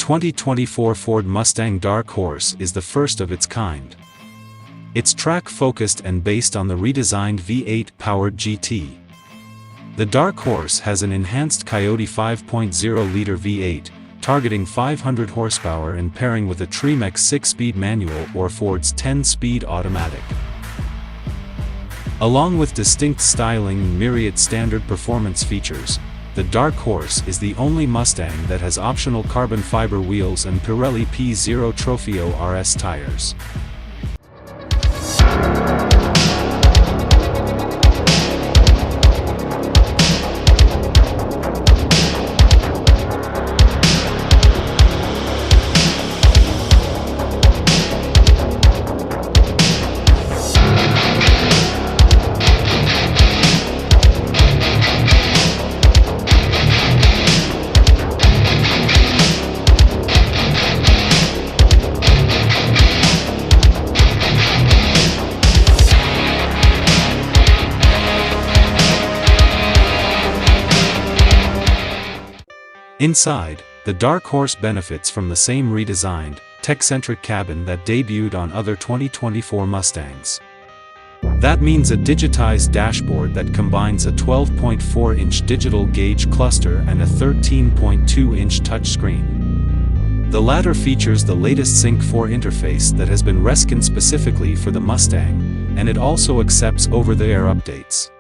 2024 Ford Mustang Dark Horse is the first of its kind. It's track-focused and based on the redesigned V8-powered GT. The Dark Horse has an enhanced Coyote 5.0-liter V8, targeting 500 horsepower and pairing with a Tremec 6-speed manual or Ford's 10-speed automatic. Along with distinct styling and myriad standard performance features, the Dark Horse is the only Mustang that has optional carbon fiber wheels and Pirelli P0 Trofeo RS tires. Inside, the Dark Horse benefits from the same redesigned, tech-centric cabin that debuted on other 2024 Mustangs. That means a digitized dashboard that combines a 12.4-inch digital gauge cluster and a 13.2-inch touchscreen. The latter features the latest Sync 4 interface that has been reskinned specifically for the Mustang, and it also accepts over-the-air updates.